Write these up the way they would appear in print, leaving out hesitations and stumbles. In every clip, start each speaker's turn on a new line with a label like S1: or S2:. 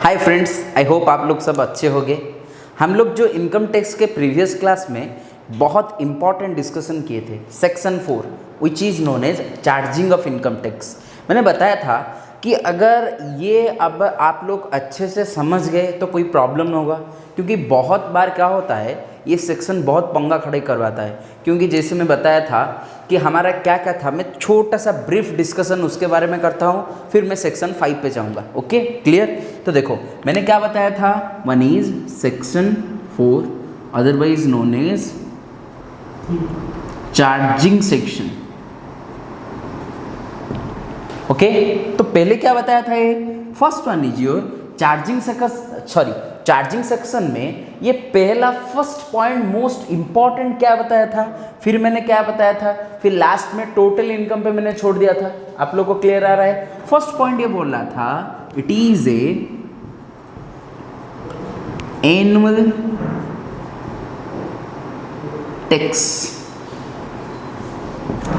S1: Hi friends, I hope आप लोग सब अच्छे होंगे। हम लोग जो इनकम टैक्स के प्रीवियस क्लास में बहुत इंपॉर्टेंट डिस्कशन किए थे, section 4 which is known as charging of income tax. मैंने बताया था कि अगर ये अब आप लोग अच्छे से समझ गए तो कोई प्रॉब्लम ना होगा, क्योंकि बहुत बार क्या होता है ये सेक्शन बहुत पंगा खड़े करवाता है। क्योंकि जैसे मैं बताया था कि हमारा क्या क्या था, मैं छोटा सा ब्रीफ डिस्कशन उसके बारे में करता हूँ, फिर मैं सेक्शन 5 पे जाऊँगा। Okay, clear? तो देखो मैंने क्या बताया था, one is section 4 otherwise known as charging section. Okay, तो पहले क्या बताया था, ये first one is your charging charging section में ये पहला फर्स्ट पॉइंट मोस्ट इंपॉर्टेंट क्या बताया था, फिर मैंने क्या बताया था, फिर लास्ट में टोटल इनकम पे मैंने छोड़ दिया था। आप लोगों को क्लियर आ रहा है? फर्स्ट पॉइंट ये बोल रहा था, it is a annual tax.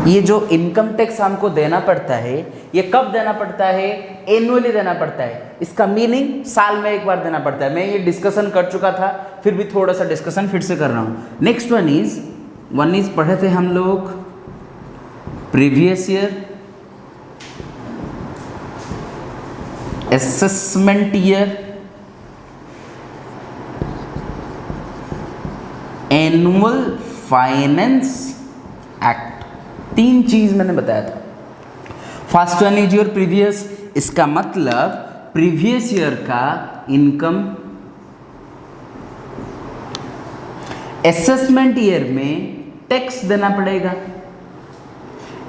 S1: ये जो इनकम टैक्स हमको देना पड़ता है, ये कब देना पड़ता है? एनुअली देना पड़ता है। इसका मीनिंग साल में एक बार देना पड़ता है। मैं ये डिस्कशन कर चुका था, फिर भी थोड़ा सा डिस्कशन फिर से कर रहा हूँ। नेक्स्ट वन इज पढ़े थे हम लोग previous year, assessment year, annual finance act. तीन चीज मैंने बताया था। First one is your previous, इसका मतलब प्रीवियस ईयर का इनकम। असेसमेंट ईयर में टैक्स देना पड़ेगा।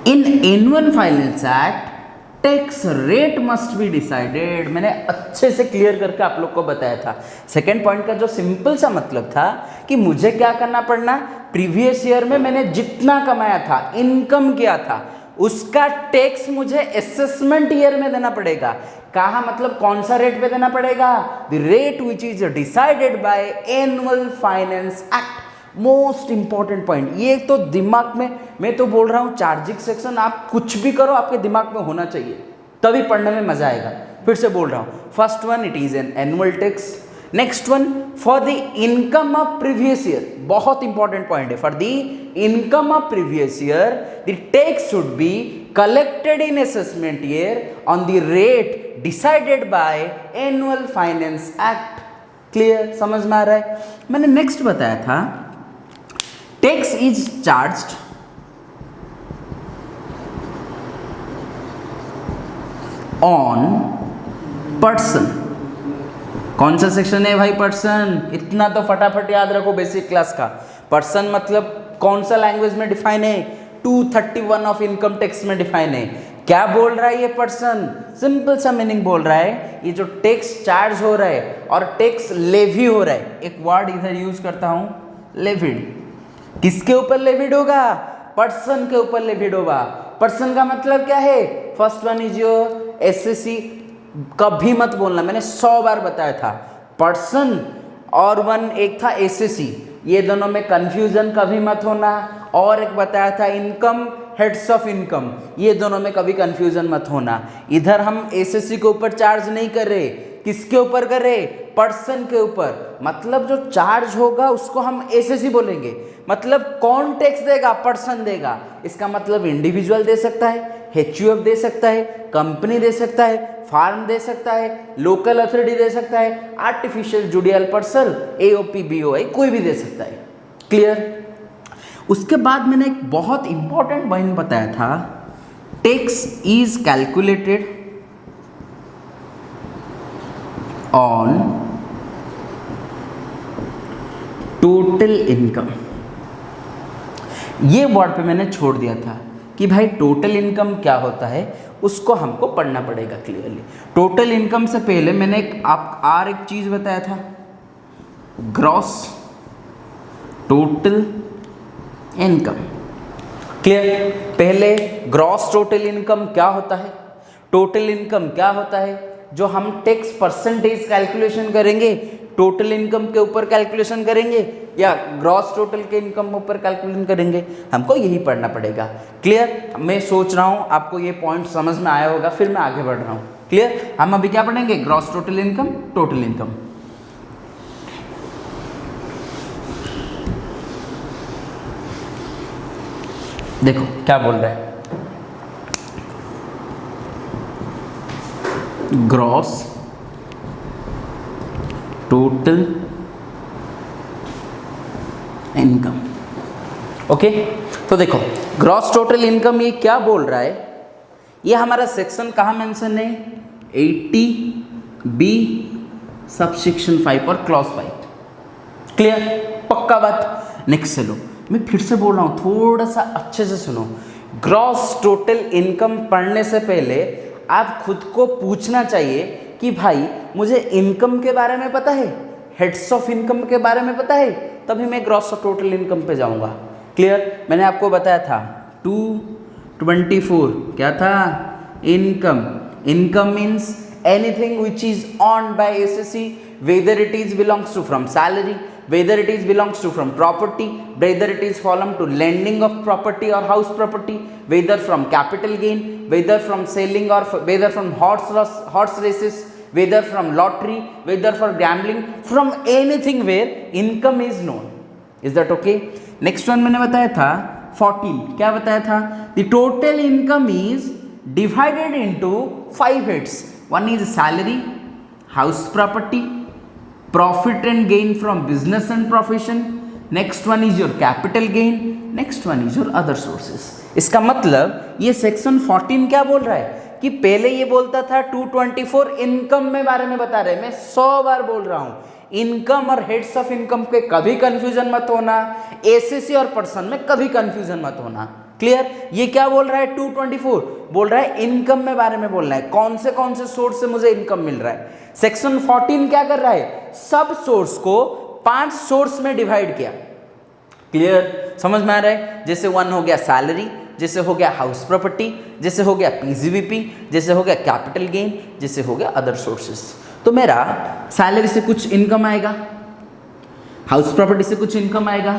S1: In annual finance act tax rate must be decided. मैंने अच्छे से क्लियर करके आप लोग को बताया था। सेकेंड पॉइंट का जो सिंपल सा मतलब था कि मुझे क्या करना पड़ना, प्रीवियस ईयर में मैंने जितना कमाया था, इनकम किया था, उसका टैक्स मुझे असेसमेंट ईयर में देना पड़ेगा। कहा मतलब कौन सा रेट पे देना पड़ेगा? The rate which is decided by annual finance act. Most important point ये तो दिमाग में, मैं तो बोल रहा हूं चार्जिंग सेक्शन आप कुछ भी करो आपके दिमाग में होना चाहिए, तभी पढ़ने में मजा आएगा। फिर से बोल रहा हूं, first one it is an annual tax. Next one for the income of previous year, बहुत इंपॉर्टेंट पॉइंट है। For the income of previous year the tax should be collected in assessment year on the rate decided by annual finance act. Clear? समझ में आ रहा है? मैंने next बताया था, tax is charged on person. कौन सा सेक्शन है भाई? पर्सन। इतना तो फटाफट याद रखो बेसिक क्लास का। पर्सन मतलब कौन सा लैंग्वेज में डिफाइन है? 231 ऑफ इनकम टैक्स में डिफाइन है। क्या बोल रहा है ये पर्सन? सिंपल सा मीनिंग बोल रहा है, ये जो टैक्स चार्ज हो रहा है और टैक्स लेवी हो रहा है, एक वर्ड इधर यूज करता हूं, लेविड। किसके ऊपर लेविड होगा? पर्सन के ऊपर लेविड होगा। पर्सन का मतलब क्या है? First one is your SSC. कभी मत बोलना, मैंने 100 बार बताया था। पर्सन और वन एक था एसएससी, ये दोनों में कंफ्यूजन कभी मत होना। और एक बताया था इनकम, हेड्स ऑफ इनकम, ये दोनों में कभी कंफ्यूजन मत होना। इधर हम एसएससी के ऊपर चार्ज नहीं कर रहे, किसके ऊपर कर रहे? पर्सन के ऊपर। मतलब जो चार्ज होगा उसको हम एसएससी बोलेंगे। मतलब कौन टैक्स देगा? पर्सन देगा। इसका मतलब इंडिविजुअल दे सकता है, एचयूएफ दे सकता है, कंपनी दे सकता है, फार्म दे सकता है, लोकल अथॉरिटी दे सकता है, artificial judicial person, AOP, BOI, कोई भी दे सकता है। क्लियर? उसके बाद मैंने एक बहुत इंपॉर्टेंट पॉइंट बताया था, tax is calculated on total income. ये वर्ड पे मैंने छोड़ दिया था कि भाई टोटल इनकम क्या होता है, उसको हमको पढ़ना पड़ेगा क्लियरली। टोटल इनकम से पहले मैंने एक चीज बताया था, ग्रॉस टोटल इनकम। क्लियर? पहले ग्रॉस टोटल इनकम क्या होता है, टोटल इनकम क्या होता है, जो हम टैक्स परसेंटेज कैलकुलेशन करेंगे, टोटल इनकम के ऊपर कैलकुलेशन करेंगे या ग्रॉस टोटल के इनकम ऊपर कैलकुलेशन करेंगे, हमको यही पढ़ना पड़ेगा। क्लियर? मैं सोच रहा हूँ आपको ये पॉइंट समझ में आया होगा, फिर मैं आगे बढ़ रहा हूँ। क्लियर? हम अभी क्या पढ़ेंगे? Gross total income, total income. देखो क्या बोल रहा है, ग्रॉस टोटल इनकम। ओके, तो देखो ग्रॉस टोटल इनकम ये क्या बोल रहा है, ये हमारा सेक्शन कहाँ मेंशन है? 80B सबसेक्शन 5 और क्लॉज 5। क्लियर? पक्का बात। नेक्स्ट चलो, मैं फिर से बोल रहा हूँ, थोड़ा सा अच्छे से सुनो। ग्रॉस टोटल इनकम पढ़ने से पहले आप खुद को पूछना चाहिए कि भाई मुझे इनकम के बारे में पता है, हेड्स ऑफ इनकम के बारे में पता है, तभी मैं ग्रॉस टोटल इनकम पे जाऊंगा। क्लियर? मैंने आपको बताया था 224 क्या था? Income. Income means anything which is earned by assessee, whether it is belongs to from salary, whether it is belongs to from property, whether it is fallen to lending of property or house property, whether from capital gain, whether from selling or whether from horse races, whether from lottery, whether for gambling, from anything where income is known. Is that okay? Next one मैंने बताया था 14, क्या बताया था? The total income is divided into 5 heads. One is salary, house property, profit and gain from business and profession, next one is your capital gain, next one is your other sources. इसका मतलब ये section 14 क्या बोल रहा है कि पहले ये बोलता था 224 इनकम में बारे में बता रहे, मैं 100 बार बोल रहा हूँ, इनकम और हेड्स ऑफ इनकम के कभी कंफ्यूजन मत होना, एसएससी और पर्सन में कभी कंफ्यूजन मत होना। क्लियर? ये क्या बोल रहा है? 224 बोल रहा है इनकम में बारे में बोल रहा है, कौन से सोर्स से मुझे इनकम मिल रहा है। सेक्शन 14 क्या कर रहा है? सब सोर्स को 5 सोर्स में डिवाइड किया। क्लियर? समझ में आ रहा है? जैसे 1 हो गया सैलरी, जैसे हो गया हाउस प्रॉपर्टी, जैसे हो गया पीजीवीपी, जैसे हो गया कैपिटल गेन, जैसे हो गया अदर सोर्सेस। तो मेरा सैलरी से कुछ इनकम आएगा, हाउस प्रॉपर्टी से कुछ इनकम आएगा,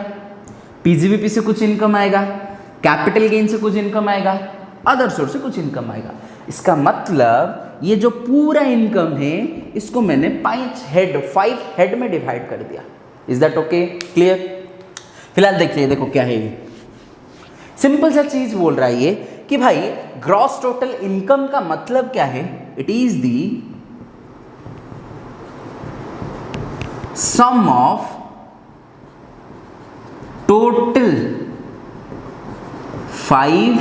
S1: पीजीवीपी से कुछ इनकम आएगा, कैपिटल गेन से कुछ इनकम आएगा, अदर सोर्स से कुछ इनकम आएगा। इसका मतलब ये जो पूरा इनकम है इसको मैंने 5 हेड में डिवाइड कर दिया। Is that okay? क्लियर? फिलहाल देखिए, देखो क्या है ये, सिंपल सा चीज बोल रहा है ये कि भाई ग्रॉस टोटल इनकम का मतलब क्या है? It is the sum of total 5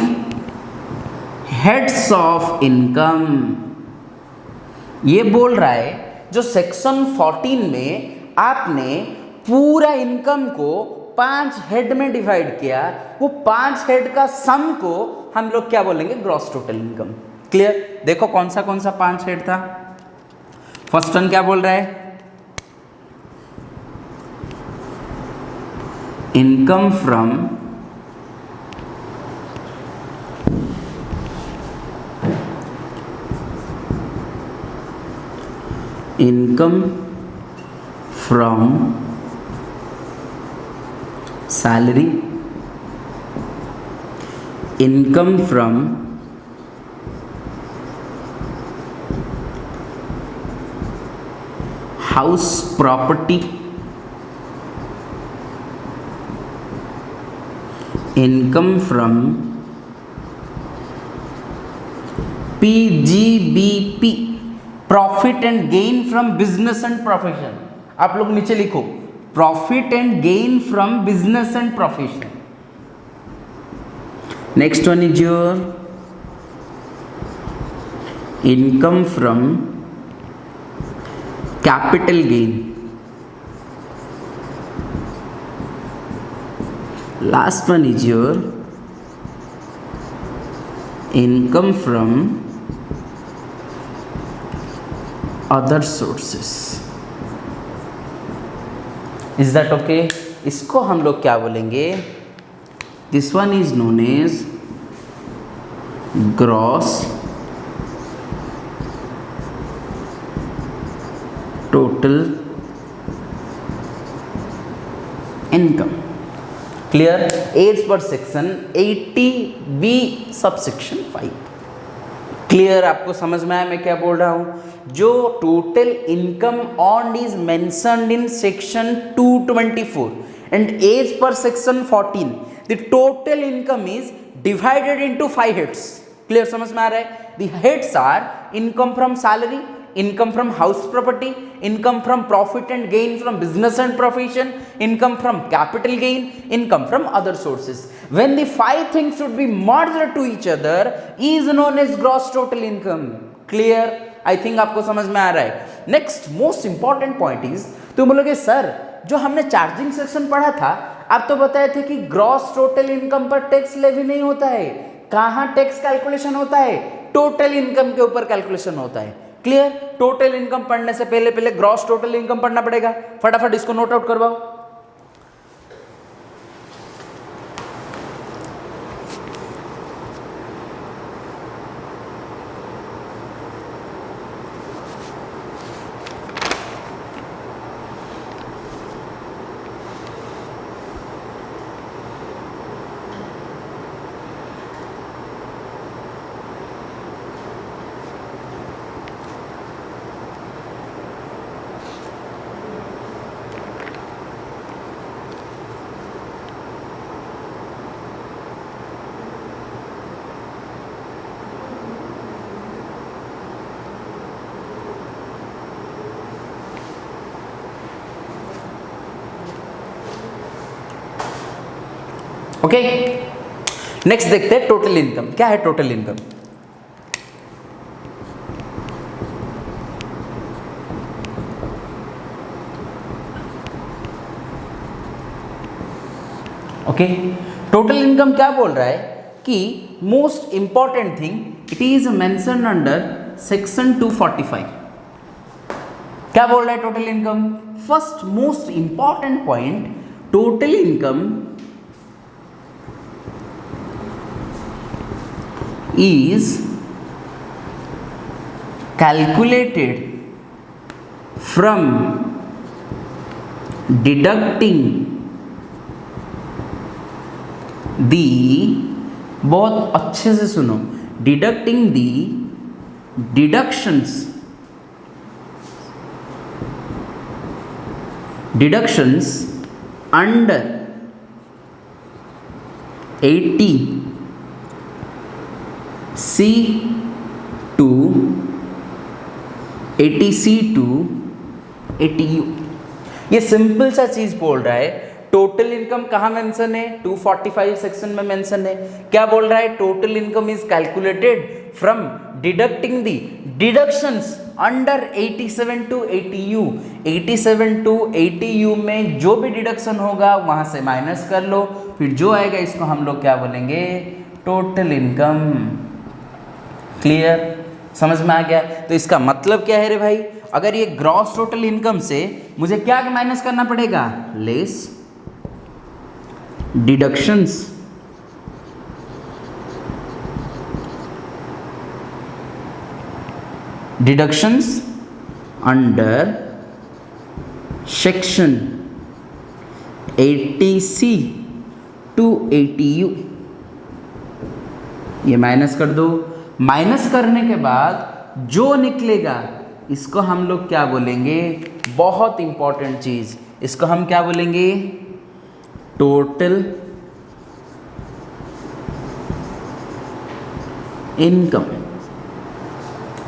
S1: heads of income. ये बोल रहा है जो सेक्शन 14 में आपने पूरा इनकम को 5 हेड में डिवाइड किया, वो 5 हेड का सम को हम लोग क्या बोलेंगे? Gross total income. क्लियर? देखो कौन सा 5 हेड था। फर्स्ट वन क्या बोल रहा है? Income from salary, income from house property, income from PGBP, profit and gain from business and profession. आप लोग नीचे लिखो profit and gain from business and profession. Next one is your income from capital gain. Last one is your income from other sources. Is that okay? इसको हम लोग क्या बोलेंगे? This one is known as gross total income. Clear? As per section 80B subsection 5. Clear? आपको समझ में आया मैं क्या बोल रहा हूं? जो total income earned is mentioned in section 224 and as per section 14, the total income is divided into 5 heads. Clear? समझ में आ रहा है? The heads are income from salary, income from house property, income from profit and gain from business and profession, income from capital gain, income from other sources. When the 5 things should be merged to each other is known as gross total income. Clear? I think आपको समझ में आ रहा है। Next most important point is, तो बोलोगे sir जो हमने चार्जिंग सेक्शन पढ़ा था आप तो बताए थे कि ग्रॉस टोटल इनकम पर टैक्स लेवी नहीं होता है। कहाँ टैक्स कैलकुलेशन होता है? टोटल इनकम के ऊपर कैलकुलेशन होता है। क्लियर? टोटल इनकम पढ़ने से पहले पहले ग्रॉस टोटल इनकम पढ़ना पड़ेगा। फटाफट इसको नोट आउट करवाओ। ओके, नेक्स्ट देखते हैं टोटल इनकम। क्या है total income? Okay, total income क्या बोल रहा है कि most important thing, it is mention under section 245। क्या बोल रहा है total income? First most important point, total income is calculated from deducting the, बहुत अच्छे से सुनो, deducting the deductions under 80 C2 80C2 80U। ये सिंपल सा चीज बोल रहा है। टोटल इनकम कहाँ मेंशन है? 245 सेक्शन में मेंशन है। क्या बोल रहा है? Total income is calculated from deducting the deductions under 87 to 80U। 87 to 80U में जो भी डिडक्शन होगा वहां से माइनस कर लो, फिर जो आएगा इसको हम लोग क्या बोलेंगे? Total income. क्लियर? समझ में आ गया? तो इसका मतलब क्या है रे भाई? अगर ये ग्रॉस टोटल इनकम से मुझे क्या माइनस करना पड़ेगा? Less deductions under section 80C to 80U। ये माइनस कर दो। माइनस करने के बाद जो निकलेगा इसको हम लोग क्या बोलेंगे? बहुत इंपॉर्टेंट चीज, इसको हम क्या बोलेंगे? Total income.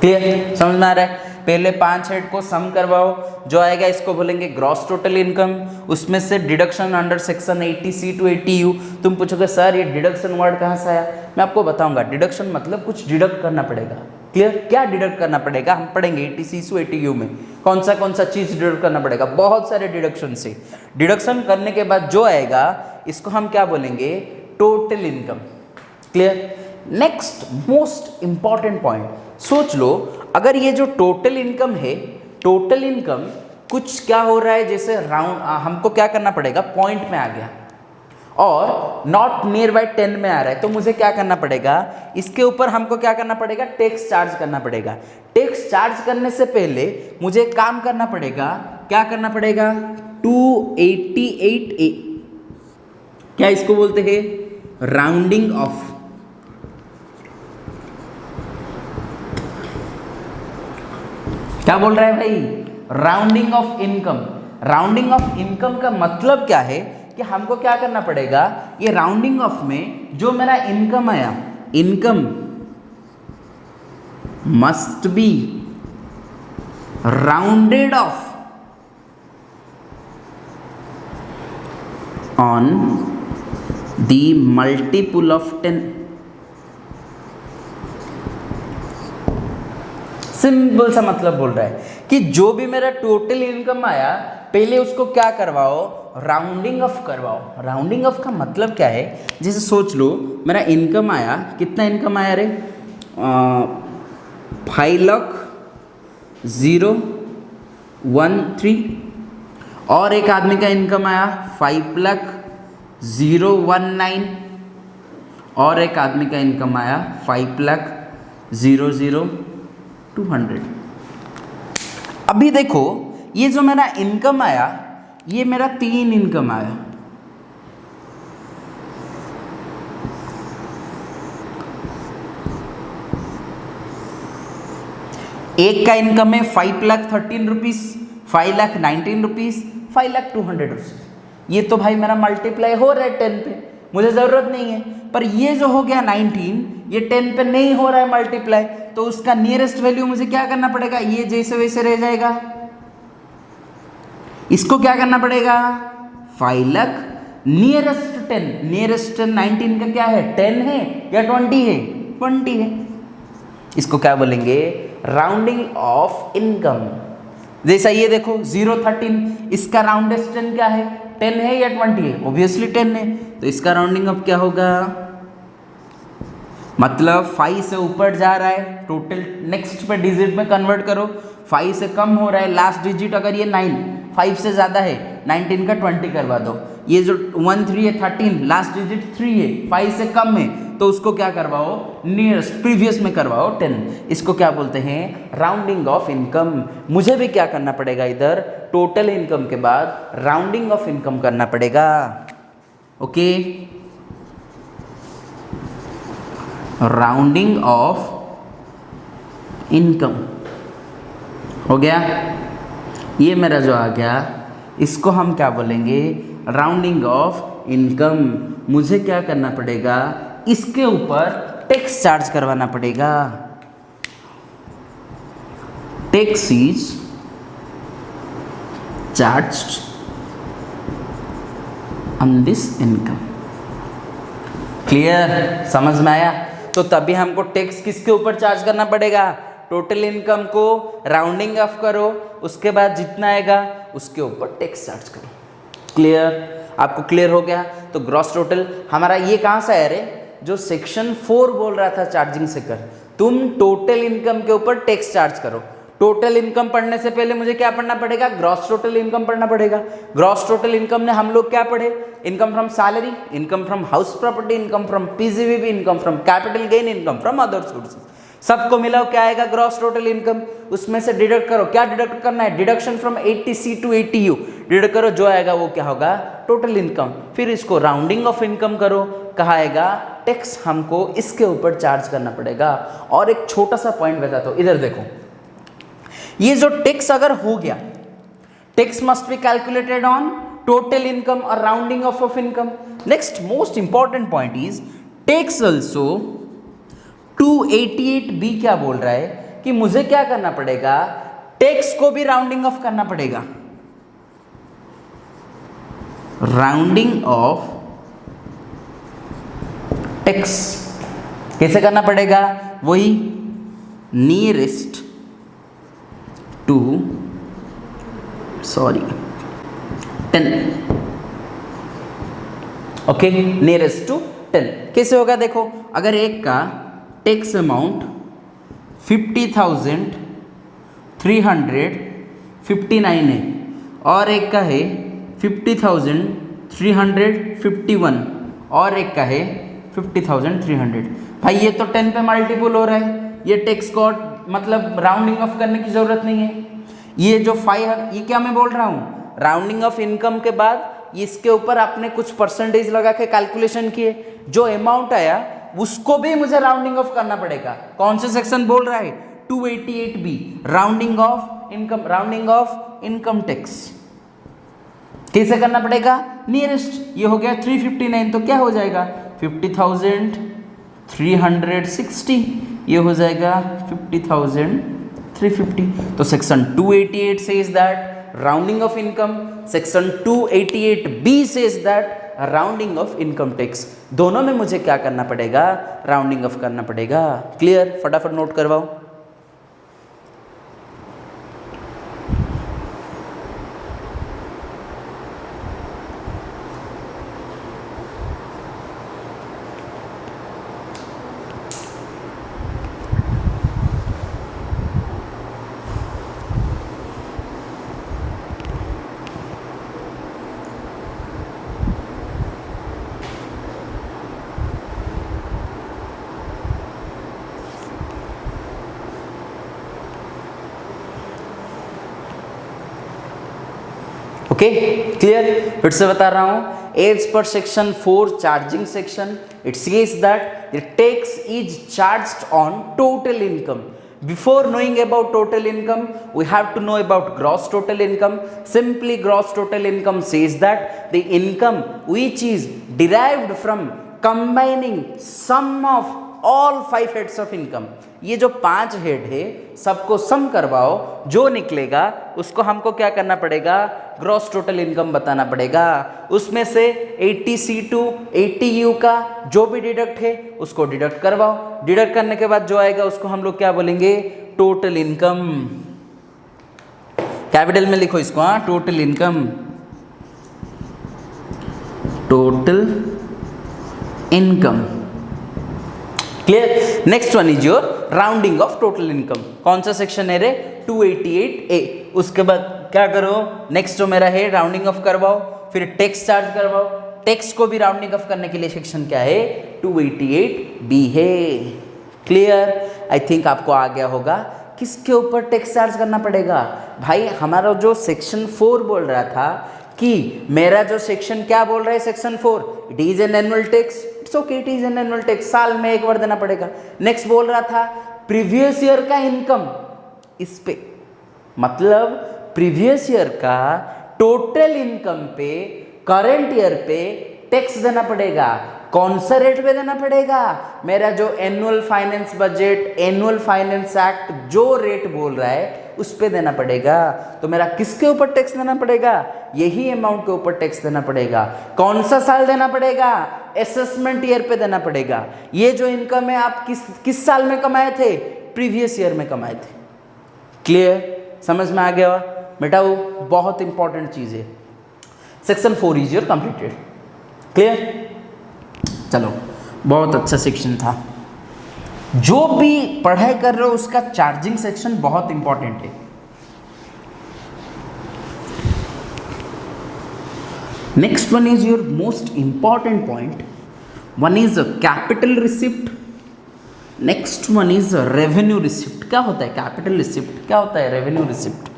S1: क्लियर? समझ में आ रहा है? पहले 5 हेड को सम करवाओ, जो आएगा इसको बोलेंगे ग्रॉस टोटल इनकम। उसमें से deduction under section 80C to 80U। तुम पूछोगे सर ये डिडक्शन वर्ड कहाँ से आया? मैं आपको बताऊंगा। डिडक्शन मतलब कुछ डिडक्ट करना पड़ेगा। क्लियर? क्या डिडक्ट करना पड़ेगा हम पढ़ेंगे 80C to 80U में। कौन सा चीज डिडक्ट करना पड़ेगा? बहुत सारे डिडक्शन से। डिडक्शन करने के बाद जो आएगा इसको हम क्या बोलेंगे? Total income. Clear? Next most important point, सोच लो अगर ये जो टोटल इनकम है, टोटल इनकम कुछ क्या हो रहा है, जैसे राउंड हमको क्या करना पड़ेगा? पॉइंट में आ गया और नॉट नियर बाय 10 में आ रहा है, तो मुझे क्या करना पड़ेगा? इसके ऊपर हमको क्या करना पड़ेगा? टैक्स चार्ज करना पड़ेगा। टैक्स चार्ज करने से पहले मुझे काम करना पड़ेगा। क्या करना पड़ेगा? 288A, क्या इसको बोलते हैं? Rounding off. क्या बोल रहा है भाई? Rounding off income. Rounding off income का मतलब क्या है कि हमको क्या करना पड़ेगा, ये राउंडिंग ऑफ में जो मेरा इनकम आया, income must B rounded off on the multiple of 10। Simple सा मतलब बोल रहा है कि जो भी मेरा टोटल इनकम आया पहले उसको क्या करवाओ, राउंडिंग ऑफ करवाओ। राउंडिंग ऑफ का मतलब क्या है, जैसे सोच लो मेरा इनकम आया, कितना इनकम आया रे, 5,013 और एक आदमी का इनकम आया 5,019 और एक आदमी का इनकम आया 5,00,200। अभी देखो ये जो मेरा इनकम आया, ये मेरा 3 इनकम आया। एक का इनकम है 5,13 रुपीज़, 5,19 रुपीज़, 5,0200 रुपीज़। ये तो भाई मेरा मल्टीप्लाई हो रहा है 10 पे, मुझे ज़रूरत नहीं है। पर ये जो हो गया 19, ये 10 पे नहीं हो रहा है मल्टीप्लाई, तो उसका नियरेस्ट वैल्यू मुझे क्या करना पड़ेगा, ये जैसे वैसे रह जाएगा। इसको क्या करना पड़ेगा, 5 लाख नियरेस्ट 10, नियरेस्ट 19 का क्या है, 10 है या 20 है, 20 है। इसको क्या बोलेंगे, राउंडिंग ऑफ इनकम। जैसा ये देखो 013, इसका राउंडेस्ट 10 क्या है, 10 है या 20 है, ऑब्वियसली 10 है, तो इसका राउंडिंग ऑफ क्या होगा, मतलब 5 से ऊपर जा रहा है टोटल, नेक्स्ट पे डिजिट में कन्वर्ट करो, 5 से कम हो रहा है लास्ट डिजिट, अगर ये 9, 5 से ज़्यादा है 19 का 20 करवा दो। ये जो 13 है 13, लास्ट डिजिट 3 है, 5 से कम है, तो उसको क्या करवाओ, नियरेस्ट प्रीवियस में करवाओ 10। इसको क्या बोलते हैं, राउंडिंग ऑफ इनकम। मुझे भी क्या करना पड़ेगा, इधर टोटल इनकम के बाद राउंडिंग ऑफ इनकम करना पड़ेगा। ओके, राउंडिंग ऑफ इनकम हो गया। ये मेरा जो आ गया, इसको हम क्या बोलेंगे, राउंडिंग ऑफ इनकम। मुझे क्या करना पड़ेगा, इसके ऊपर टैक्स चार्ज करवाना पड़ेगा। Tax is charged on this income. Clear, समझ में आया? तो तभी हमको टैक्स किसके ऊपर चार्ज करना पड़ेगा, टोटल इनकम को राउंडिंग ऑफ करो, उसके बाद जितना आएगा उसके ऊपर टैक्स चार्ज करो। क्लियर, आपको क्लियर हो गया? तो ग्रॉस टोटल हमारा ये कहाँ से आया रे, जो सेक्शन 4 बोल रहा था चार्जिंग से कर, तुम टोटल इनकम के ऊपर टैक्स चार्ज करो। टोटल इनकम पढ़ने से पहले मुझे क्या पढ़ना पड़ेगा, ग्रॉस टोटल इनकम पढ़ना पड़ेगा। ग्रॉस टोटल इनकम ने हम लोग क्या पढ़े, income from salary, income from house property, income from PGVB, income from capital gain, income from other sources, सबको मिलाओ क्या आएगा, ग्रॉस टोटल इनकम। उसमें से डिडक्ट करो, क्या डिडक्ट करना है, deduction from 80C to 80U deduct करो, जो आएगा वो क्या होगा, टोटल इनकम। फिर इसको राउंडिंग ऑफ इनकम करो, कहा आएगा टैक्स हमको इसके ऊपर चार्ज करना पड़ेगा। और एक छोटा सा पॉइंट बताता हूं, इधर देखो, ये जो टैक्स अगर हो गया, tax must be calculated on total income और rounding off income. Next most important point is tax also 288B क्या बोल रहा है कि मुझे क्या करना पड़ेगा, टैक्स को भी राउंडिंग ऑफ करना पड़ेगा। राउंडिंग ऑफ टैक्स कैसे करना पड़ेगा, वही nearest to 10। Okay, nearest to 10 कैसे होगा, देखो अगर एक का टैक्स अमाउंट 50,359 है और एक का है 50,351 और एक का है 50,300, भाई ये तो 10 पे मल्टीपल हो रहा है, ये टैक्स को मतलब राउंडिंग ऑफ करने की जरूरत नहीं है। ये जो 5 है, ये क्या मैं बोल रहा हूँ, राउंडिंग ऑफ इनकम के बाद इसके ऊपर आपने कुछ परसेंटेज लगा के कैलकुलेशन किए, जो अमाउंट आया उसको भी मुझे राउंडिंग ऑफ करना पड़ेगा। कौन से सेक्शन बोल रहा है, 288B rounding off income tax कैसे करना पड़ेगा? नियरेस्ट, ये हो गया 359, तो क्या हो जाएगा 50,360, ये हो जाएगा 50,350। तो section 288 says that rounding of income, section 288B says that rounding off income tax. दोनों में मुझे क्या करना पड़ेगा? राउंडिंग ऑफ करना पड़ेगा। क्लियर? फटाफट नोट करवाओ। Okay clear? फिर से बता रहा हूं, as per section 4 charging section, it says that the tax is charged on total income. Before knowing about total income, we have to know about gross total income. Simply gross total income says that the income which is derived from combining sum of all 5 heads of income. ये जो 5 head है सबको सम करवाओ, जो निकलेगा उसको हमको क्या करना पड़ेगा? ग्रॉस टोटल इनकम बताना पड़ेगा। उसमें से 80C2 80U का जो भी डिडक्ट है उसको डिडक्ट करवाओ। डिडक्ट करने के बाद जो आएगा उसको हम लोग क्या बोलेंगे? Total income. कैपिटल में लिखो इसको, हाँ, total income, total income. Clear? Next one is your rounding off total income. कौन सा सेक्शन है रे? 288A। उसके बाद क्या करो? नेक्स्ट जो मेरा है राउंडिंग ऑफ करवाओ, फिर टैक्स चार्ज करवाओ। टैक्स को भी राउंडिंग ऑफ करने के लिए सेक्शन क्या है? 288B है। क्लियर? आई थिंक आपको आ गया होगा किसके ऊपर टैक्स चार्ज करना पड़ेगा। भाई हमारा जो सेक्शन 4 बोल रहा था कि मेरा जो सेक्शन क्या बोल रहा है, section 4, it is an annual tax. It's okay, it is an annual tax, साल में एक बार देना पड़ेगा। नेक्स्ट बोल रहा था प्रीवियस ईयर का इनकम, इस पे मतलब प्रीवियस ईयर का टोटल इनकम पे करंट ईयर पे टैक्स देना पड़ेगा। कौन सा रेट पे देना पड़ेगा? मेरा जो annual finance budget, annual finance act जो रेट बोल रहा है उस पे देना पड़ेगा। तो मेरा किसके ऊपर टैक्स देना पड़ेगा? यही अमाउंट के ऊपर टैक्स देना पड़ेगा। कौन सा साल देना पड़ेगा? असेसमेंट ईयर पे देना पड़ेगा। ये जो इनकम है आप किस साल में कमाए थे? प्रीवियस ईयर में कमाए थे। क्लियर? समझ में आ गया बेटा? वो बहुत इंपॉर्टेंट चीज है। Section 4 is your completed. Clear? चलो, बहुत अच्छा सेक्शन था। जो भी पढ़ाई कर रहे हो उसका चार्जिंग सेक्शन बहुत इंपॉर्टेंट है। Next one is your most important point. One is capital receipt, next one is revenue receipt. क्या होता है कैपिटल रिसिप्ट? क्या होता है revenue receipt?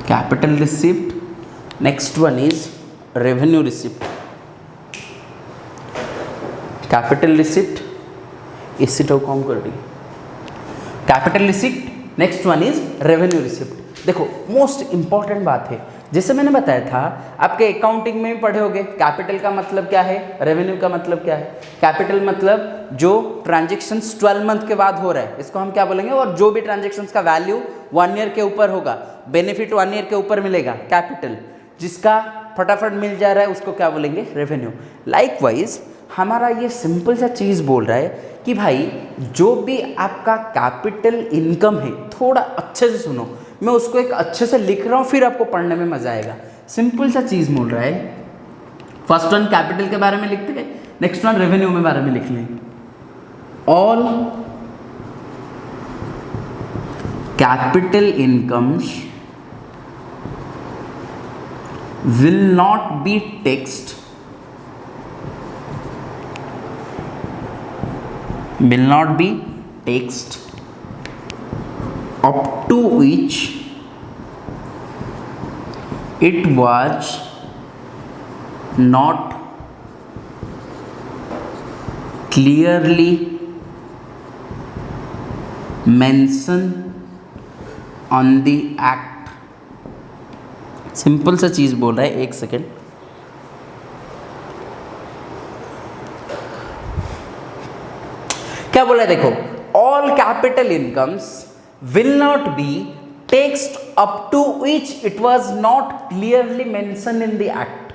S1: Capital receipt, next one is revenue receipt. Capital receipt इसीटाও कम कर दी। Capital receipt, next one is revenue receipt. देखो मोस्ट इंपॉर्टेंट बात है, जैसे मैंने बताया था आपके अकाउंटिंग में भी पढ़े होंगे। कैपिटल का मतलब क्या है, रेवेन्यू का मतलब क्या है। कैपिटल मतलब जो ट्रांजेक्शन्स 12 मंथ के बाद हो रहा है इसको हम क्या बोलेंगे, और जो भी ट्रांजेक्शन्स का वैल्यू 1 ईयर के ऊपर होगा, बेनिफिट 1 ईयर के ऊपर मिलेगा, कैपिटल। जिसका फटाफट मिल जा रहा है उसको क्या बोलेंगे, रेवेन्यू। लाइकवाइज हमारा ये सिंपल सा चीज़ बोल रहा है कि भाई जो भी आपका कैपिटल इनकम है, थोड़ा अच्छे से सुनो, मैं उसको एक अच्छे से लिख रहा हूँ फिर आपको पढ़ने में मजा आएगा। सिंपल सा चीज़ बोल रहा है। फर्स्ट वन कैपिटल के बारे में लिखते हैं, नेक्स्ट वन रेवेन्यू के बारे में लिख लें। All capital incomes will not be taxed, will not be taxed up to which it was not clearly mentioned on the act। Simple सा चीज बोल रहा है, एक सेकेंड। क्या बोला है देखो, all capital incomes will not be taxed up to which it was not clearly mention in the act.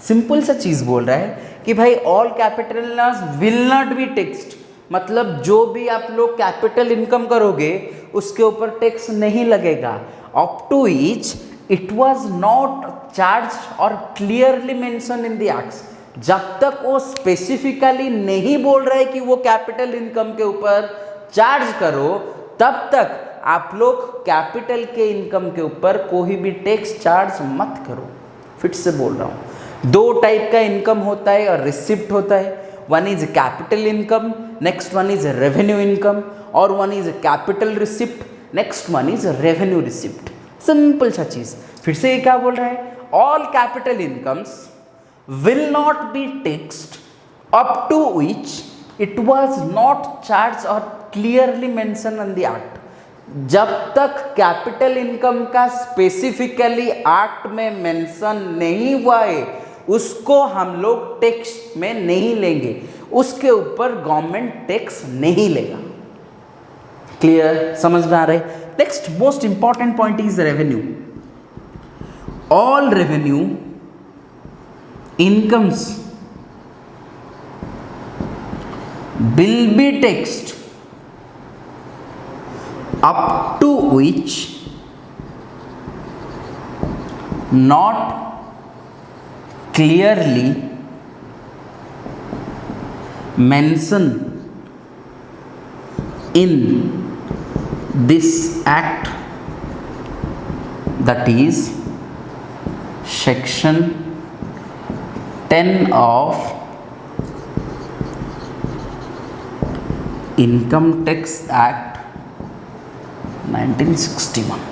S1: Simple सा चीज बोल रहा है कि भाई all capital incomes will not be taxed, मतलब जो भी आप लोग कैपिटल इनकम करोगे उसके ऊपर टैक्स नहीं लगेगा। Up to which it was not charge और clearly mention in the acts, जब तक वो स्पेसिफिकली नहीं बोल रहा है कि वो कैपिटल इनकम के ऊपर चार्ज करो, तब तक आप लोग कैपिटल के इनकम के ऊपर कोई भी टैक्स चार्ज मत करो। फिर से बोल रहा हूँ, दो टाइप का इनकम होता है और रिसिप्ट होता है। One is capital income, next one is revenue income, और one is capital receipt, next one is revenue receipt. Simple सा चीज। फिर से ये क्या बोल रहा है, all capital incomes will not be taxed up to which it was not charged or clearly mentioned on the act। जब तक कैपिटल इनकम का स्पेसिफिकली एक्ट में मेंशन नहीं हुआ है उसको हम लोग टैक्स में नहीं लेंगे, उसके ऊपर गवर्नमेंट टैक्स नहीं लेगा। क्लियर, समझ में आ रहा है। Next most important point is revenue. All revenue incomes will be taxed up to which not clearly mentioned in this act, that is section 10 of income tax act 1961।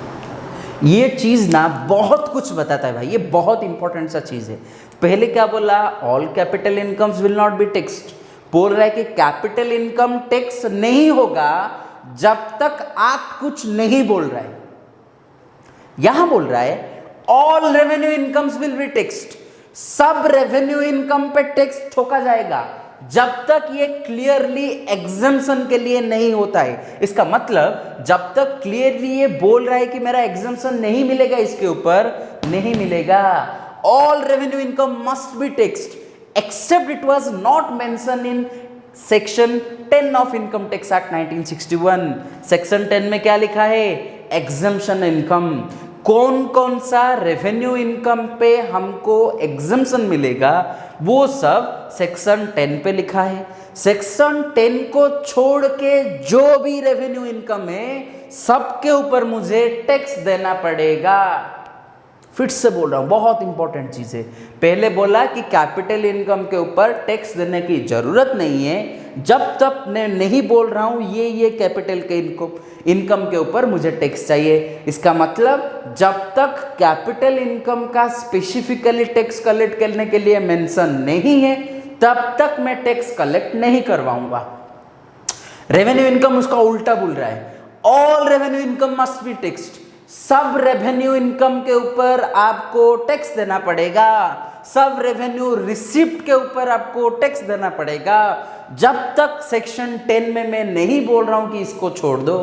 S1: ये चीज ना बहुत कुछ बताता है भाई, ये बहुत इंपॉर्टेंट सा चीज है। पहले क्या बोला, all capital incomes will not be taxed, बोल रहा है कि कैपिटल इनकम टैक्स नहीं होगा जब तक आप कुछ नहीं बोल रहा है। यहां बोल रहा है all revenue incomes will be taxed, सब रेवेन्यू इनकम पे टैक्स ठोका जाएगा जब तक ये क्लियरली एग्जम्पशन के लिए नहीं होता है। इसका मतलब जब तक क्लियरली ये बोल रहा है कि मेरा एग्जम्पशन नहीं मिलेगा, इसके ऊपर नहीं मिलेगा। All revenue income must be taxed except it was not mention in section 10 of income tax act 1961। Section 10 में क्या लिखा है, एग्जम्पशन इनकम। कौन कौन सा रेवेन्यू इनकम पे हमको एग्जम्पशन मिलेगा वो सब सेक्शन 10 पे लिखा है। सेक्शन 10 को छोड़ के जो भी रेवेन्यू इनकम है सबके ऊपर मुझे टैक्स देना पड़ेगा। फिर से बोल रहा हूं, बहुत इंपॉर्टेंट चीज है। पहले बोला कि कैपिटल इनकम के ऊपर टैक्स देने की जरूरत नहीं है, जब तक मैं नहीं बोल रहा हूं ये कैपिटल के इनकम के ऊपर मुझे टैक्स चाहिए। इसका मतलब जब तक कैपिटल इनकम का स्पेसिफिकली टैक्स कलेक्ट करने के लिए मेंशन नहीं है तब तक मैं टैक्स कलेक्ट नहीं करवाऊंगा। रेवेन्यू इनकम उसका उल्टा बोल रहा है, all revenue income must be taxed, सब रेवेन्यू इनकम के ऊपर आपको टैक्स देना पड़ेगा, सब रेवेन्यू रिसिप्ट के ऊपर आपको टैक्स देना पड़ेगा, जब तक सेक्शन 10 में मैं नहीं बोल रहा हूं कि इसको छोड़ दो।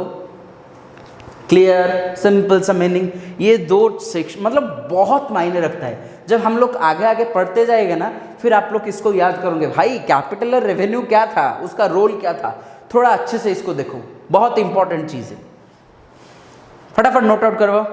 S1: क्लियर, सिंपल सा मीनिंग। ये दो सेक्शन मतलब बहुत मायने रखता है। जब हम लोग आगे आगे पढ़ते जाएगा ना फिर आप लोग इसको याद करोगे, भाई कैपिटल और रेवेन्यू क्या था, उसका रोल क्या था। थोड़ा अच्छे से इसको देखो, बहुत इंपॉर्टेंट चीज है। फटाफट नोट आउट करवाओ।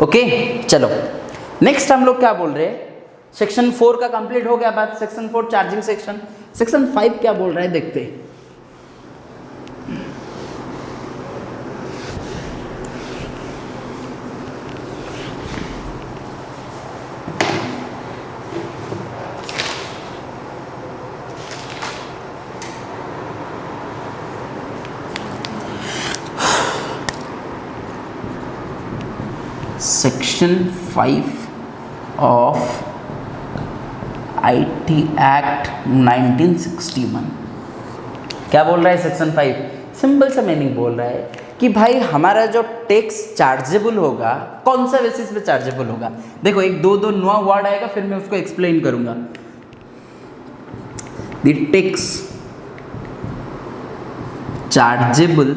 S1: ओके चलो नेक्स्ट हम लोग क्या बोल रहे हैं, सेक्शन 4 का कंप्लीट हो गया बात, सेक्शन 4 चार्जिंग सेक्शन। सेक्शन 5 क्या बोल रहा है देखते हैं। सेक्शन 5 ऑफ IT एक्ट 1961 क्या बोल रहा है सेक्शन 5? सिंपल सा मीनिंग बोल रहा है कि भाई हमारा जो टैक्स चार्जेबल होगा कौन सा बेसिस पे चार्जेबल होगा। देखो एक दो नया वर्ड आएगा फिर मैं उसको एक्सप्लेन करूंगा। The tax chargeable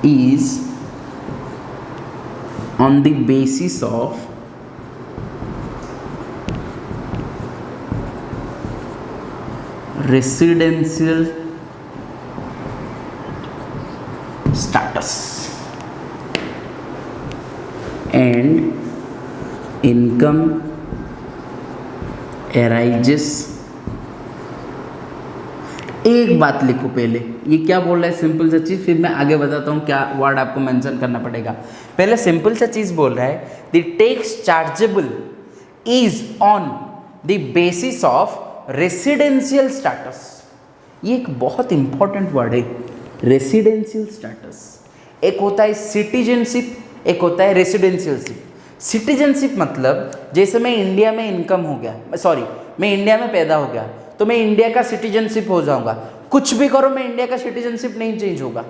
S1: is on the basis of residential status and income arises। एक बात लिखो पहले, ये क्या बोल रहा है सिंपल सा चीज़, फिर मैं आगे बताता हूँ क्या वर्ड आपको मेंशन करना पड़ेगा। पहले सिंपल सा चीज़ बोल रहा है the tax chargeable is on the basis of residential status. ये एक बहुत इंपॉर्टेंट वर्ड है, रेसिडेंशियल स्टेटस। एक होता है सिटीजनशिप, एक होता है रेसिडेंशियलशिप। सिटीजनशिप मतलब जैसे मैं इंडिया में इनकम हो गया, सॉरी मैं इंडिया में पैदा हो गया तो मैं इंडिया का सिटीजनशिप हो जाऊंगा, कुछ भी करो मैं इंडिया का सिटीजनशिप नहीं चेंज होगा।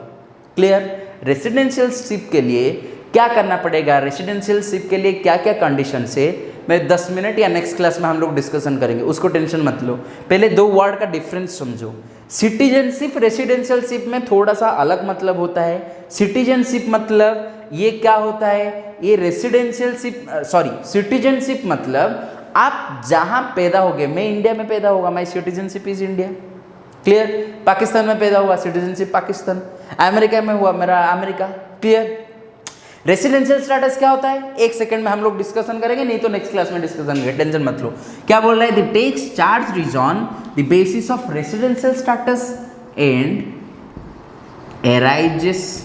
S1: क्लियर? रेसिडेंशियलशिप के लिए क्या करना पड़ेगा, रेसिडेंशियलशिप के लिए क्या क्या कंडीशन है, मैं 10 मिनट या नेक्स्ट क्लास में हम लोग डिस्कशन करेंगे, उसको टेंशन मत लो। पहले दो वर्ड का डिफरेंस समझो। सिटीजनशिप रेसिडेंशियलशिप में थोड़ा सा अलग मतलब होता है। सिटीजनशिप मतलब ये क्या होता है, ये रेसिडेंशियलशिप सॉरी सिटीजनशिप मतलब आप जहां पैदा हो गए, मैं इंडिया में पैदा होगा, my citizenship is India. Clear? Pakistan में पैदा हुआ, सिटीजनशिप पाकिस्तान। अमेरिका में हुआ, मेरा अमेरिका। क्लियर? रेसिडेंशियल स्टेटस क्या होता है, एक सेकंड में हम लोग डिस्कशन करेंगे, नहीं तो नेक्स्ट क्लास में डिस्कशन करेंगे, टेंशन मत लो। क्या बोल रहा है, the tax charge is on the basis of residential status and arises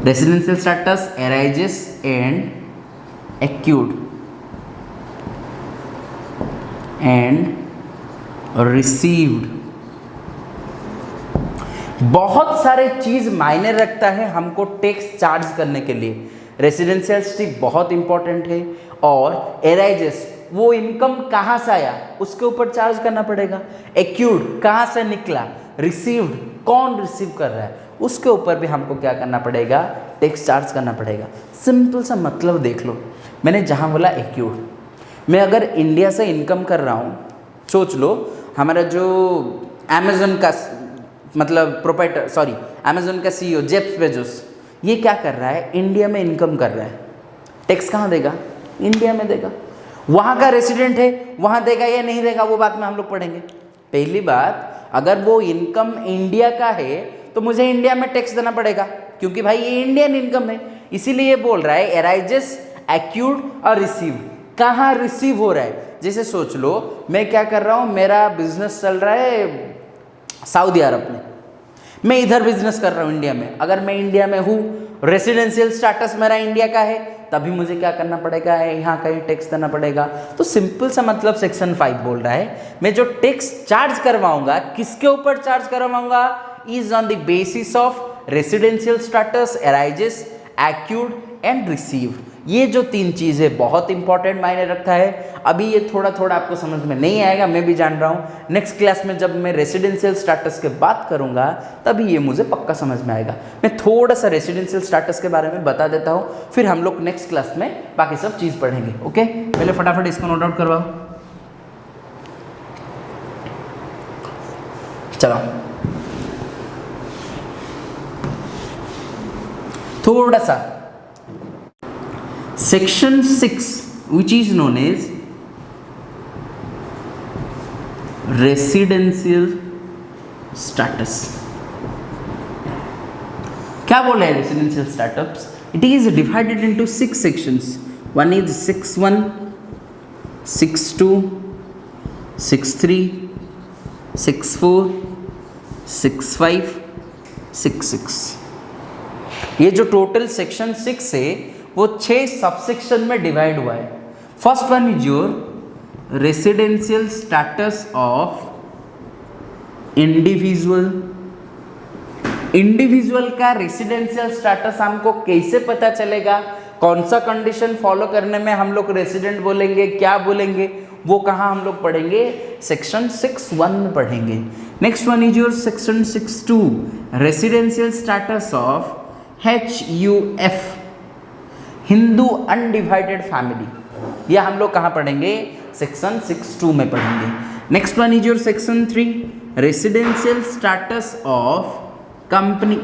S1: residential status arises and accrued and received। बहुत सारे चीज मायने रखता है हमको टैक्स चार्ज करने के लिए। रेसिडेंशियल स्टेटस बहुत इंपॉर्टेंट है और एराइजेस वो इनकम कहाँ से आया उसके ऊपर चार्ज करना पड़ेगा। एक्यूड कहाँ से निकला, रिसीव्ड कौन रिसीव कर रहा है उसके ऊपर भी हमको क्या करना पड़ेगा, टैक्स चार्ज करना पड़ेगा। सिंपल सा मतलब देख लो, मैंने जहाँ बोला एक्यूड, मैं अगर इंडिया से इनकम कर रहा हूँ, सोच लो हमारा जो अमेजन का मतलब प्रोप्राइटर सॉरी अमेजन का CEO जेफ बेजोस, ये क्या कर रहा है, इंडिया में इनकम कर रहा है, टैक्स कहाँ देगा, इंडिया में देगा। वहाँ का रेसिडेंट है, वहाँ देगा या नहीं देगा वो बात में हम लोग पढ़ेंगे। पहली बात, अगर वो इनकम इंडिया का है तो मुझे इंडिया में टैक्स देना पड़ेगा क्योंकि भाई ये इंडियन इनकम है। इसीलिए ये बोल रहा है एराइजेस, एक्यूड और रिसीव। कहाँ रिसीव हो रहा है, जैसे सोच लो मैं क्या कर रहा हूँ, मेरा बिजनेस चल रहा है सऊदी अरब में, मैं इधर बिजनेस कर रहा हूँ इंडिया में। अगर मैं इंडिया में हूँ, रेसिडेंशियल स्टेटस मेरा इंडिया का है, तभी मुझे क्या करना पड़ेगा, यहाँ का ही टैक्स देना पड़ेगा। तो सिंपल सा मतलब सेक्शन 5 बोल रहा है मैं जो टैक्स चार्ज करवाऊंगा किसके ऊपर चार्ज करवाऊंगा, is on the basis of residential status, arises, accrued and receive. ये जो तीन चीज़ें बहुत इंपॉर्टेंट मायने रखता है। अभी ये थोड़ा थोड़ा आपको समझ में नहीं आएगा, मैं भी जान रहा हूँ। नेक्स्ट क्लास में जब मैं रेसिडेंशियल स्टेटस के बात करूँगा तभी ये मुझे पक्का समझ में आएगा। मैं थोड़ा सा रेसिडेंशियल स्टेटस के बारे में बता देता हूँ, फिर हम लोग नेक्स्ट क्लास में बाकी सब चीज़ पढ़ेंगे। ओके, पहले फटाफट इसको नोट आउट करवाओ। चलो थोड़ा सा section 6 which is known as residential status. क्या बोल रहा है residential status? It is divided into 6 sections. One is 6(1), 6(2), 6(3), 6(4), 6(5), 6(6). ये जो टोटल सेक्शन 6 है वो 6 सबसेक्शन में डिवाइड हुआ है। First one is your residential status of individual. Individual का रेसिडेंशियल स्टेटस हमको कैसे पता चलेगा? कौन सा कंडीशन फॉलो करने में हम लोग रेसिडेंट बोलेंगे, क्या बोलेंगे, वो कहाँ हम लोग पढ़ेंगे? सेक्शन 6(1) में पढ़ेंगे। Next one is your section 6(2), residential status of HUF, Hindu undivided family. यह हम लोग कहाँ पढ़ेंगे? सेक्शन 6(2) में पढ़ेंगे। Next one is your section 3, residential status of company.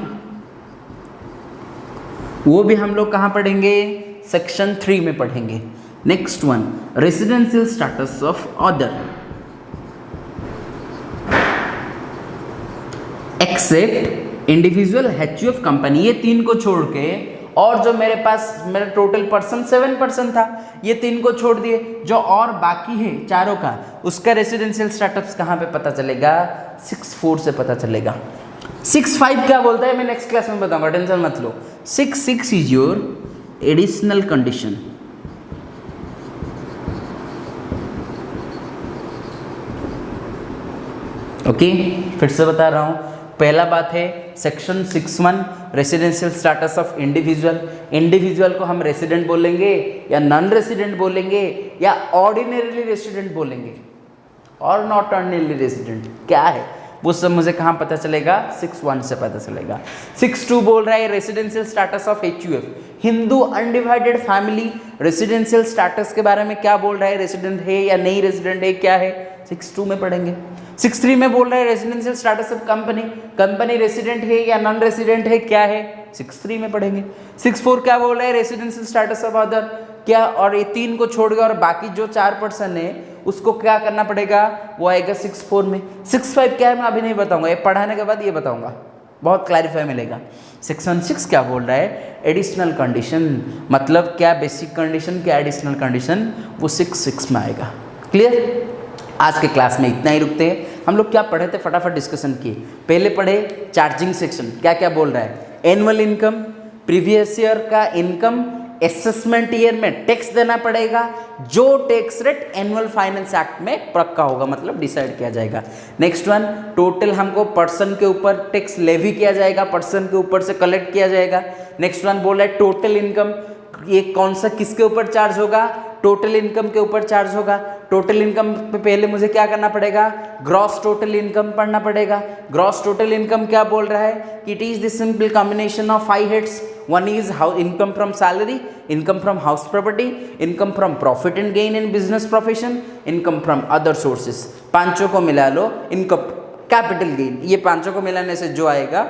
S1: वो भी हम लोग कहाँ पढ़ेंगे? सेक्शन 3 में पढ़ेंगे। Next one residential status of other except individual HUF company. ये 3 को छोड़ के और जो मेरे पास मेरा टोटल पर्सन 7% था, ये 3 को छोड़ दिए, जो और बाकी है चारों का, उसका रेसिडेंशियल स्टेटस कहाँ पे पता चलेगा? 6(4) से पता चलेगा। 6(5) क्या बोलता है मैं नेक्स्ट क्लास में बताऊंगा, टेंशन मत लो। 6(6) is your additional condition. Okay, फिर से बता रहा हूं। पहला बात है section 6(1) residential status of individual. Individual को हम रेसिडेंट बोलेंगे या नॉन रेसिडेंट बोलेंगे या ऑर्डिनरीली रेसिडेंट बोलेंगे और नॉट ऑर्डिनरी रेसिडेंट, क्या है वो सब मुझे कहाँ पता चलेगा? 6(1) से पता चलेगा। 6(2) बोल रहा है residential status of HUF, Hindu undivided family. Residential status के बारे में क्या बोल रहा है? रेसिडेंट है या नहीं रेसिडेंट है, क्या है? 6(2) में पढ़ेंगे। 6(3) में बोल रहा है residential status of company, company resident है या नॉन रेसिडेंट है, क्या है? 6(3) में पढ़ेंगे। 6(4) क्या बोल रहा है? रेसिडेंशियल स्टेटस ऑफ अदर, क्या? और ये 3 को छोड़ के और बाकी जो 4% है उसको क्या करना पड़ेगा? वो आएगा 6(4) में। 6(5) क्या है मैं अभी नहीं बताऊंगा, ये पढ़ाने के बाद ये बताऊंगा, बहुत क्लैरिफाई मिलेगा। सेक्शन 6 क्या बोल रहा है? एडिशनल कंडीशन, मतलब क्या बेसिक कंडीशन, क्या एडिशनल कंडीशन, वो 6(6) में आएगा। क्लियर? आज के क्लास में इतना ही रुकते हैं। हम लोग क्या पढ़े थे, फटाफट डिस्कशन किए। पहले पढ़े चार्जिंग सेक्शन, क्या क्या बोल रहा है? एनुअल इनकम, प्रीवियस ईयर का इनकम असेसमेंट ईयर में टैक्स देना पड़ेगा, जो tax rate annual finance act में पक्का होगा, मतलब डिसाइड किया जाएगा। नेक्स्ट वन टोटल हमको पर्सन के ऊपर टैक्स लेवी किया जाएगा, पर्सन के ऊपर से कलेक्ट किया जाएगा। नेक्स्ट वन बोल रहा है टोटल इनकम, ये कौन सा किसके ऊपर चार्ज होगा? टोटल इनकम के ऊपर चार्ज होगा। टोटल इनकम पे पहले मुझे क्या करना पड़ेगा? ग्रॉस टोटल इनकम पढ़ना पड़ेगा। ग्रॉस टोटल इनकम क्या बोल रहा है? It is the simple combination of 5 heads. One is income from salary, income from house property, income from profit and gain in business profession, income from other sources. पांचों को मिला लो, income capital gain, ये पांचों को मिलाने से जो आएगा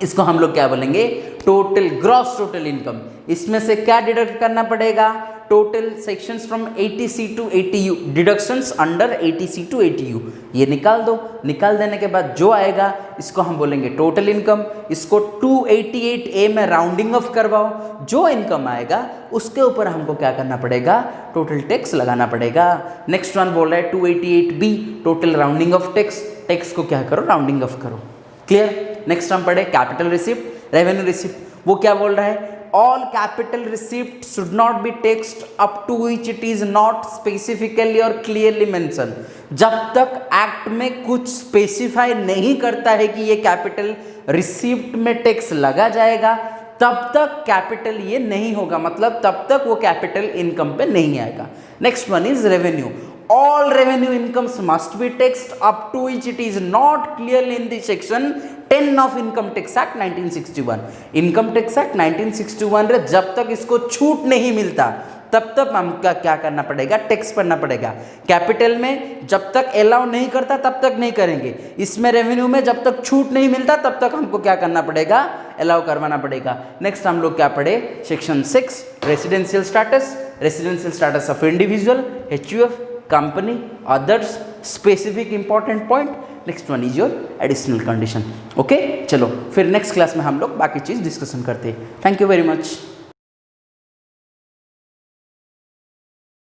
S1: इसको हम लोग क्या बोलेंगे? Total gross total income. इसमें से क्या डिडक्ट करना पड़ेगा? Total sections from 80C to 80U, deductions under 80C to 80U, ये निकाल दो। निकाल देने के बाद जो आएगा इसको हम बोलेंगे टोटल इनकम। इसको 288A में राउंडिंग ऑफ करवाओ, जो इनकम आएगा उसके ऊपर हमको क्या करना पड़ेगा? टोटल टैक्स लगाना पड़ेगा। नेक्स्ट वन बोल रहा है 288B, total rounding off tax. Tax को क्या करो? राउंडिंग ऑफ करो। क्लियर? नेक्स्ट हम पढ़े कैपिटल रिसिप्ट, रेवेन्यू रिसिप्ट। वो क्या बोल रहा है? all capital receipt should not be taxed up to which it is not specifically or clearly mentioned। जब तक एक्ट में कुछ स्पेसिफाई नहीं करता है कि ये कैपिटल रिसीप्ट में टैक्स लगा जाएगा, तब तक कैपिटल ये नहीं होगा, मतलब तब तक वो कैपिटल इनकम पे नहीं आएगा। Next one is revenue. All revenue incomes must be taxed up to which it is not clearly in the section 10 of Income Tax Act 1961। Income tax act 1961 रे जब तक इसको छूट नहीं मिलता तब तक हमका क्या करना पड़ेगा? टैक्स भरना पड़ेगा। कैपिटल में जब तक अलाउ नहीं करता तब तक नहीं करेंगे। इसमें रेवेन्यू में जब तक छूट नहीं मिलता तब तक हमको क्या करना पड़ेगा? अलाउ करवाना पड़ेगा। नेक्स्ट हम लोग क्या पढ़े? Section 6 residential status, residential status of individual, HUF, company, others, specific important point, next one is your additional condition. Okay, चलो फिर नेक्स्ट क्लास में हम लोग बाकी चीज़ डिस्कशन करते हैं। Thank you very much.